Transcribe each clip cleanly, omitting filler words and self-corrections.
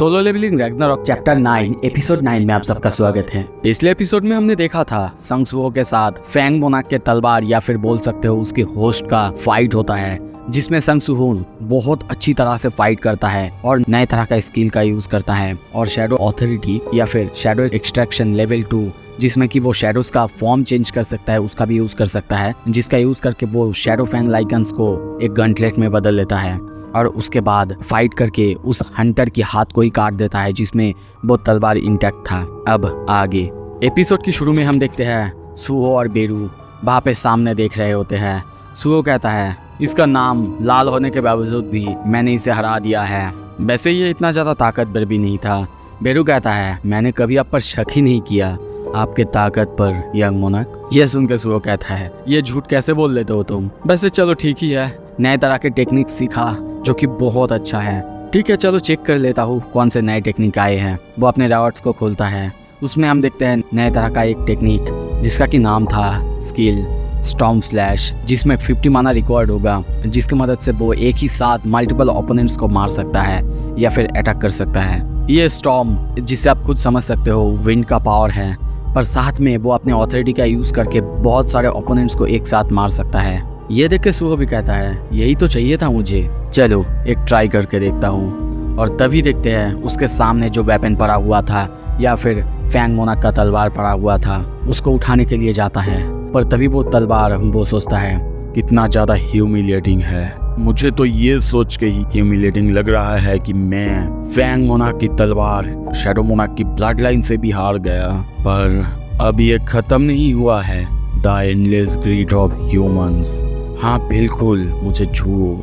Solo Leveling Ragnarok chapter 9 episode 9 में आप सबका स्वागत है। पिछले एपिसोड में हमने देखा था संग सुहो के साथ फैंग मोनाक के तलवार या फिर बोल सकते हो उसके होस्ट का फाइट होता है, जिसमें संग सुहो बहुत अच्छी तरह से फाइट करता है और नए तरह का स्किल का यूज करता है और शैडो ऑथोरिटी या फिर शैडो एक्सट्रैक्शन लेवल 2 जिसमें कि वो शैडोज का फॉर्म चेंज कर सकता है उसका भी यूज कर सकता है, जिसका यूज करके वो शैडो फैंग लाइकन्स को एक गंटलेट में बदल लेता है और उसके बाद फाइट करके उस हंटर के हाथ को ही काट देता है जिसमें वो तलवार इंटैक्ट था। अब आगे एपिसोड की शुरू में हम देखते हैं सुहो और बेरू वहाँ पे सामने देख रहे होते हैं। सुहो कहता है इसका नाम लाल होने के बावजूद भी मैंने इसे हरा दिया है, वैसे ये इतना ज़्यादा ताकतवर भी नहीं था। बेरू कहता है मैंने कभी आप पर शक ही नहीं किया आपके ताकत पर यंग मोनाक। यह सुनकर सुहो कहता है ये झूठ कैसे बोल लेते हो तुम, वैसे चलो ठीक ही है, नए तरह के टेक्निक सीखा जो कि बहुत अच्छा है। ठीक है चलो चेक कर लेता हूँ कौन से नए टेक्निक आए हैं। वो अपने रावर्ट्स को खोलता है, उसमें हम देखते हैं नए तरह का एक टेक्निक जिसका कि नाम था स्किल स्टॉर्म स्लैश, जिसमें 50 माना रिकॉर्ड होगा, जिसकी मदद से वो एक ही साथ मल्टीपल ओपोनेंट्स को मार सकता है या फिर अटैक कर सकता है। ये स्टॉर्म जिसे आप खुद समझ सकते हो विंड का पावर है, पर साथ में वो अपने ऑथोरिटी का यूज करके बहुत सारे ओपोनेंट्स को एक साथ मार सकता है। ये देख के सुहो भी कहता है यही तो चाहिए था मुझे, चलो एक ट्राई करके देखता हूँ। और तभी देखते हैं उसके सामने जो वेपन पड़ा हुआ था या फिर फैंग मोनाक का तलवार पड़ा हुआ था उसको उठाने के लिए जाता है, पर तभी वो तलवार वो सोचता है कितना ज़्यादा ह्यूमिलिएटिंग है। मुझे तो ये सोच के ही ह्यूमिलिएटिंग लग रहा है कि मैं फैंग मोनाक की तलवार शैडो मोनाक की ब्लड लाइन से भी हार गया, पर अब ये खत्म नहीं हुआ है। The endless greed of humans. हाँ बिल्कुल, मुझे छुओ,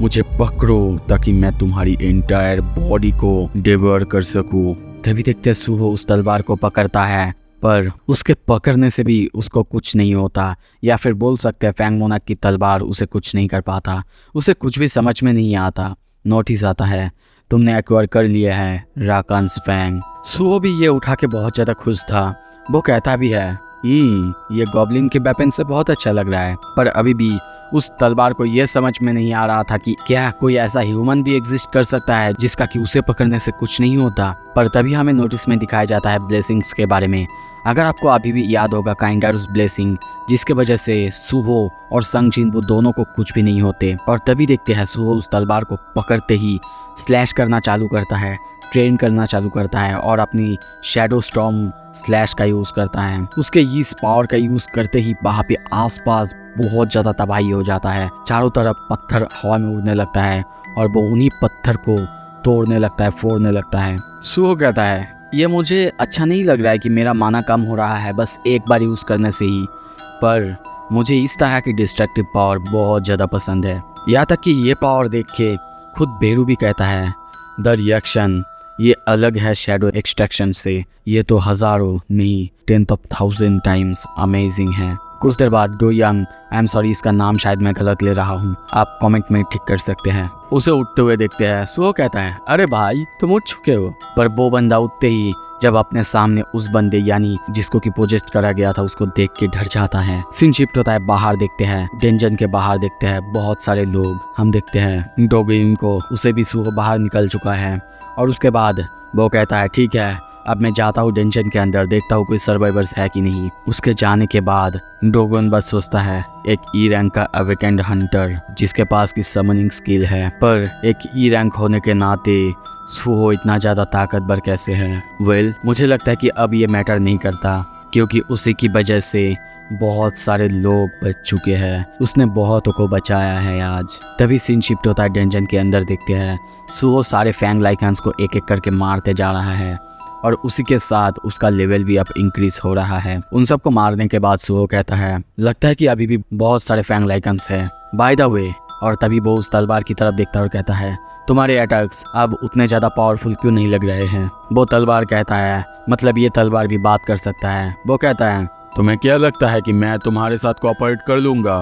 मुझे पकड़ो ताकि मैं तुम्हारी एंटायर बॉडी को डिवोर कर सकूं। तभी देखते सुहो उस तलवार को पकड़ता है, पर उसके पकड़ने से भी उसको कुछ नहीं होता, या फिर बोल सकते हैं फैंग मोनाक की तलवार उसे कुछ नहीं कर पाता। उसे कुछ भी समझ में नहीं आता। नोटिस आता है तुमने एक्वायर कर लिया है राकांस फैंग। सुहो भी ये उठा के बहुत ज़्यादा खुश था। वो कहता भी है ये गॉब्लिन के वेपन से बहुत अच्छा लग रहा है, पर अभी भी उस तलवार को यह समझ में नहीं आ रहा था कि क्या कोई ऐसा ह्यूमन भी एग्जिस्ट कर सकता है जिसका कि उसे पकड़ने से कुछ नहीं होता। पर तभी हमें नोटिस में दिखाया जाता है ब्लेसिंग्स के बारे में। अगर आपको अभी भी याद होगा काइंडर्स ब्लेसिंग, जिसके वजह से सुहो और संग जिन वो दोनों को कुछ भी नहीं होते। और तभी देखते हैं सुहो उस तलवार को पकड़ते ही स्लैश करना चालू करता है, ट्रेन करना चालू करता है और अपनी शैडो स्टॉर्म स्लैश का यूज़ करता है। उसके इस पावर का यूज़ करते ही वहाँ पे आसपास बहुत ज़्यादा तबाही हो जाता है। चारों तरफ पत्थर हवा में उड़ने लगता है और वो उन्हीं पत्थर को तोड़ने लगता है, फोड़ने लगता है। सुहो कहता है ये मुझे अच्छा नहीं लग रहा है कि मेरा माना कम हो रहा है बस एक बार यूज़ करने से ही, पर मुझे इस तरह की डिस्ट्रक्टिव पावर बहुत ज़्यादा पसंद है। यहाँ तक कि ये पावर देख के खुद बेरू भी कहता है द रिएक्शन ये अलग है शैडो एक्सट्रैक्शन से, ये तो हज़ारों नहीं 10,000 टाइम्स अमेजिंग है। कुछ देर बाद Do Young, I am sorry इसका नाम शायद मैं गलत ले रहा हूँ, आप कमेंट में ठीक कर सकते हैं, उसे उठते हुए देखते हैं। सुहो कहता है अरे भाई तुम उठ चुके हो, पर वो बंदा उठते ही जब अपने सामने उस बंदे यानी जिसको कि पोजेस्ट करा गया था उसको देख के डर जाता है। सीन शिफ्ट होता है, बाहर देखते हैं डेंजन के बाहर देखते हैं बहुत सारे लोग। हम देखते हैं डोगिन को, उसे भी सुहो बाहर निकल चुका है। और उसके बाद वो कहता है ठीक है अब मैं जाता हूँ डेंजन के अंदर, देखता हूँ कोई सर्वाइवर्स है कि नहीं। उसके जाने के बाद डोगन बस सोचता है एक ई रैंक का अवेकेंड हंटर जिसके पास की समनिंग स्किल है, पर एक ई रैंक होने के नाते सुहो इतना ज़्यादा ताकतवर कैसे है। वेल मुझे लगता है कि अब ये मैटर नहीं करता, क्योंकि उसी की वजह से बहुत सारे लोग बच चुके हैं, उसने बहुतों को बचाया है आज। तभी सीन शिफ्ट होता है डेंजन के अंदर, देखते हैं सुहो सारे फैंग लाइकन्स को एक एक करके मारते जा रहा है और उसी के साथ उसका लेवल भी अब इंक्रीज हो रहा है। उन सबको मारने के बाद सुहो कहता है लगता है कि अभी भी बहुत सारे फैंग लाइकन्स हैं बाय द वे। और तभी वो उस तलवार की तरफ देखता है और कहता है तुम्हारे अटैक्स अब उतने ज़्यादा पावरफुल क्यों नहीं लग रहे हैं। वो तलवार कहता है मतलब ये तलवार भी बात कर सकता है। वो कहता है तुम्हें क्या लगता है कि मैं तुम्हारे साथ कोऑपरेट कर लूंगा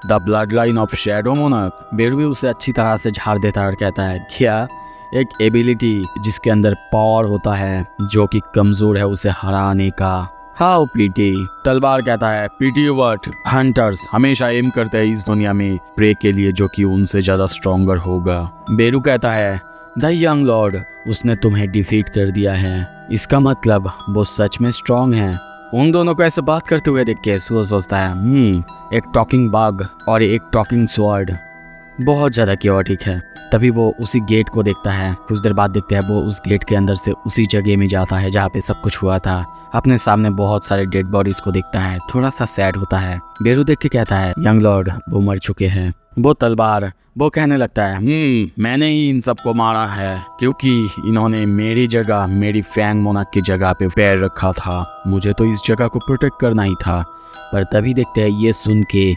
the blood line of shadow मोनाक। बेरू भी उसे अच्छी तरह से झाड़ देता है और कहता है क्या एक एबिलिटी जिसके अंदर पावर होता है जो कि कमजोर है उसे हराने का। How PT. तलवार कहता है पीटी व्हाट, हंटर्स हमेशा एम करते हैं इस दुनिया में प्रे के लिए जो कि उनसे ज्यादा स्ट्रॉन्गर होगा। बेरू कहता है द यंग लॉर्ड, उसने तुम्हें डिफीट कर दिया है, इसका मतलब वो सच में स्ट्रांग है। उन दोनों को ऐसे बात करते हुए देख के सुहो सोचता है एक टॉकिंग बग और एक टॉकिंग स्वॉर्ड, बहुत ज़्यादा क्योटिक है। तभी वो उसी गेट को देखता है। कुछ देर बाद देखते हैं वो उस गेट के अंदर से उसी जगह में जाता है जहाँ पे सब कुछ हुआ था। अपने सामने बहुत सारे डेड बॉडीज को देखता है, थोड़ा सा सैड होता है। बेरू देख के कहता है यंग लॉर्ड वो मर चुके हैं। वो तलवार, वो कहने लगता है मैंने ही इन सबको मारा है क्योंकि इन्होंने मेरी जगह, मेरी फैंग मोनाक की जगह पे पैर रखा था। मुझे तो इस जगह को प्रोटेक्ट करना ही था। पर तभी देखते हैं ये सुन के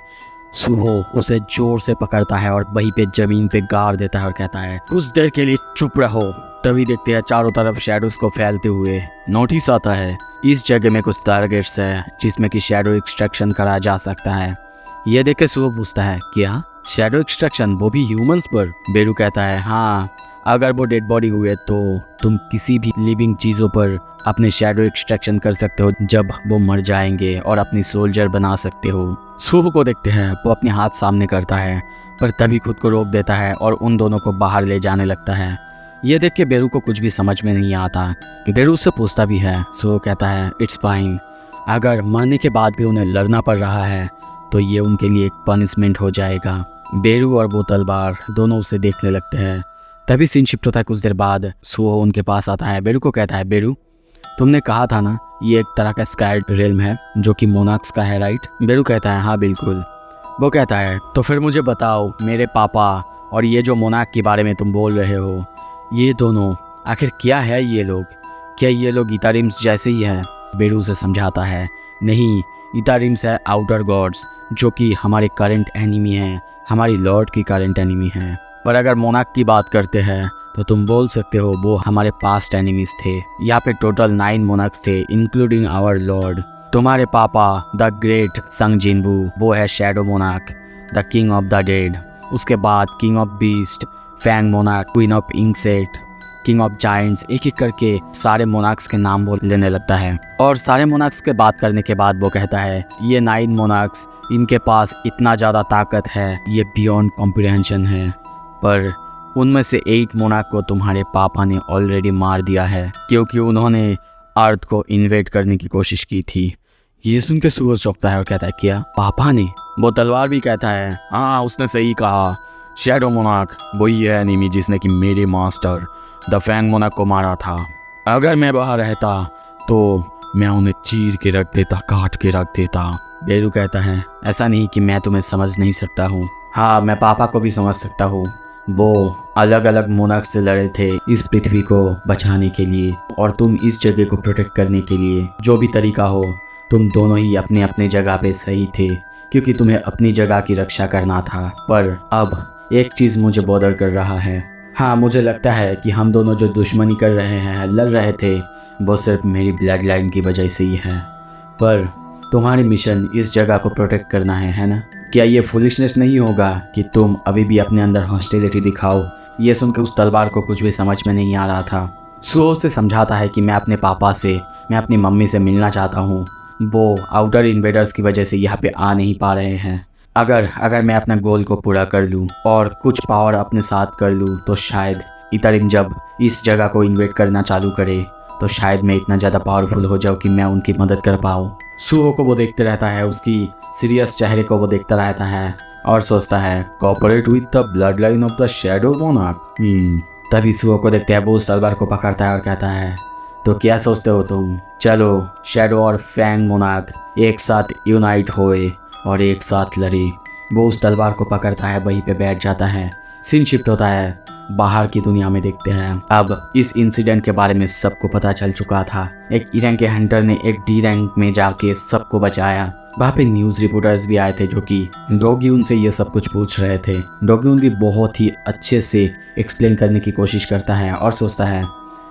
सुहो उसे जोर से पकड़ता है और वहीं पे जमीन पे गाड़ देता है और कहता है कुछ देर के लिए चुप रहो। तभी देखते हैं चारों तरफ शैडोज को फैलते हुए। नोटिस आता है इस जगह में कुछ टारगेट्स है जिसमें कि शैडो एक्सट्रैक्शन करा जा सकता है। यह देख के सुहो पूछता है क्या शैडो एक्सट्रैक्शन, वो भी ह्यूमंस पर? बेरू कहता है हाँ, अगर वो डेड बॉडी हुए तो तुम किसी भी लिविंग चीज़ों पर अपने शैडो एक्सट्रैक्शन कर सकते हो जब वो मर जाएंगे और अपनी सोल्जर बना सकते हो। सुहो को देखते हैं वो अपने हाथ सामने करता है पर तभी खुद को रोक देता है और उन दोनों को बाहर ले जाने लगता है। ये देख के बेरू को कुछ भी समझ में नहीं आता। बेरू उससे पूछता भी है। सुहो कहता है इट्स फाइन, अगर मरने के बाद भी उन्हें लड़ना पड़ रहा है तो ये उनके लिए एक पनिशमेंट हो जाएगा। बेरू और वो तलवार दोनों उसे देखने लगते हैं। तभी सीन शिफ्ट होता है। कुछ देर बाद सुहो उनके पास आता है। बेरू को कहता है बेरू तुमने कहा था ना ये एक तरह का स्काइड रेल्म है जो कि मोनाक्स का है, राइट? बेरू कहता है हाँ बिल्कुल। वो कहता है तो फिर मुझे बताओ मेरे पापा और ये जो मोनाक के बारे में तुम बोल रहे हो, ये दोनों आखिर क्या है? ये लोग, क्या ये लोग इतारिम्स जैसे ही है? बेरू उसे समझाता है नहीं, इतारिम्स है आउटर गॉड्स जो कि हमारे करंट एनिमी हैं, हमारी लॉर्ड की करंट एनिमी हैं। पर अगर मोनाक की बात करते हैं तो तुम बोल सकते हो वो हमारे पास्ट एनिमीज थे। यहाँ पे टोटल 9 मोनाक्स थे इंक्लूडिंग आवर लॉर्ड। तुम्हारे पापा द ग्रेट संग जिनबू, वो है शैडो मोनाक, the king of the dead. उसके बाद किंग ऑफ बीस्ट, फैंग मोनाक, queen of insect, king of giants, एक एक करके सारे मोनाक्स के नाम बोल लेने लगता है। और सारे मोनाक्स के बात करने के बाद वो कहता है ये 9 मोनाक्स, इनके पास इतना ज़्यादा ताकत है ये बियॉन्ड कॉम्प्रिहेंशन है। पर उनमें से 8 मोनाक को तुम्हारे पापा ने ऑलरेडी मार दिया है क्योंकि उन्होंने अर्थ को इन्वेड करने की कोशिश की थी। ये सुन के सूरज चौंकता है और कहता है क्या पापा ने? वो तलवार भी कहता है हाँ उसने सही कहा, शैडो मोनाक वही है एनिमी जिसने कि मेरे मास्टर द फैंग मोनाक को मारा था। अगर मैं बाहर रहता तो मैं उन्हें चीर के रख देता, काट के रख देता। बेरू कहता है ऐसा नहीं कि मैं तुम्हें समझ नहीं सकता हूँ, हाँ मैं पापा को भी समझ सकता हूँ। वो अलग अलग मोनाक से लड़े थे इस पृथ्वी को बचाने के लिए और तुम इस जगह को प्रोटेक्ट करने के लिए। जो भी तरीका हो, तुम दोनों ही अपने अपने जगह पे सही थे क्योंकि तुम्हें अपनी जगह की रक्षा करना था। पर अब एक चीज़ मुझे बॉदर कर रहा है। हाँ मुझे लगता है कि हम दोनों जो दुश्मनी कर रहे हैं, लड़ रहे थे, वो सिर्फ मेरी ब्लड लाइन की वजह से ही है। पर तुम्हारी मिशन इस जगह को प्रोटेक्ट करना है ना? क्या ये फुलिशनेस नहीं होगा कि तुम अभी भी अपने अंदर हॉस्टिलिटी दिखाओ? ये सुनकर उस तलवार को कुछ भी समझ में नहीं आ रहा था। सुहो से समझाता है कि मैं अपने पापा से, मैं अपनी मम्मी से मिलना चाहता हूँ। वो आउटर इन्वेडर्स की वजह से यहाँ पे आ नहीं पा रहे हैं। अगर मैं अपना गोल को पूरा कर लूँ और कुछ पावर अपने साथ कर लूँ तो शायद इतारिम जब इस जगह को इन्वेड करना चालू करे तो शायद मैं इतना ज़्यादा पावरफुल हो जाऊँ कि मैं उनकी मदद कर पाऊँ। सुहो को वो देखते रहता है, उसकी सीरियस चेहरे को वो देखता रहता है और सोचता है cooperate with the blood line of the shadow मोनाक। तभी सुहो को देखते हैं वो उस तलवार को पकड़ता है और कहता है तो क्या सोचते हो तुम, चलो शैडो और फैंग मोनाक एक साथ यूनाइट होए और एक साथ लड़े। वो उस तलवार को पकड़ता है, वहीं पे बैठ जाता है। सीन शिफ्ट होता है, बाहर की दुनिया में देखते हैं। अब इस इंसिडेंट के बारे में सबको पता चल चुका था। एक ई रैंक के हंटर ने एक डी रैंक में जाके सबको बचाया। वहाँ पे न्यूज़ रिपोर्टर्स भी आए थे जो कि डोगयुन से ये सब कुछ पूछ रहे थे। डोगयुन भी बहुत ही अच्छे से एक्सप्लेन करने की कोशिश करता है और सोचता है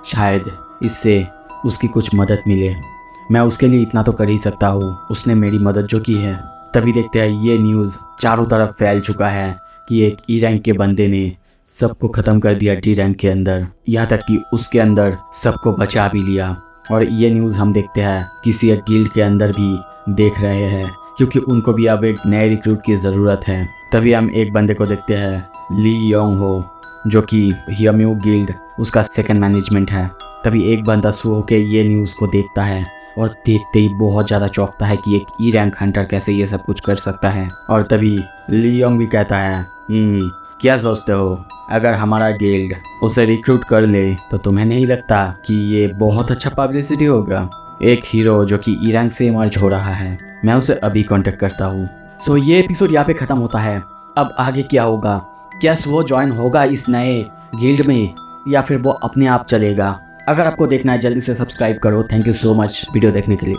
शायद इससे उसकी कुछ मदद मिले। मैं उसके लिए इतना तो कर ही सकता हूँ, उसने मेरी मदद जो की है। तभी देखते हैं ये न्यूज़ चारों तरफ फैल चुका है कि एक ई रैंक के बंदे ने सबको ख़त्म कर दिया डी रैंक के अंदर, यहाँ तक कि उसके अंदर सबको बचा भी लिया। और ये न्यूज़ हम देखते हैं किसी एक गिल्ड के अंदर भी देख रहे हैं क्योंकि उनको भी अब एक नए रिक्रूट की ज़रूरत है। तभी हम एक बंदे को देखते हैं, ली योंग हो। जो कि हियाम्यू गिल्ड उसका सेकंड मैनेजमेंट है। तभी एक बंदा सुहो के ये न्यूज़ को देखता है और देखते ही बहुत ज़्यादा चौंकता है कि एक ई रैंक हंटर कैसे ये सब कुछ कर सकता है। और तभी लियोंग भी कहता है क्या सोचते हो, अगर हमारा गिल्ड उसे रिक्रूट कर ले तो तुम्हें नहीं लगता कि ये बहुत अच्छा पब्लिसिटी होगा। एक हीरो जो कि ई रैंक से इमर्ज हो रहा है, मैं उसे अभी कांटेक्ट करता हूँ। सो ये एपिसोड यहाँ पे ख़त्म होता है। अब आगे क्या होगा, क्या वो ज्वाइन होगा इस नए गिल्ड में या फिर वो अपने आप चलेगा? अगर आपको देखना है जल्दी से सब्सक्राइब करो। Thank you so much video देखने के लिए।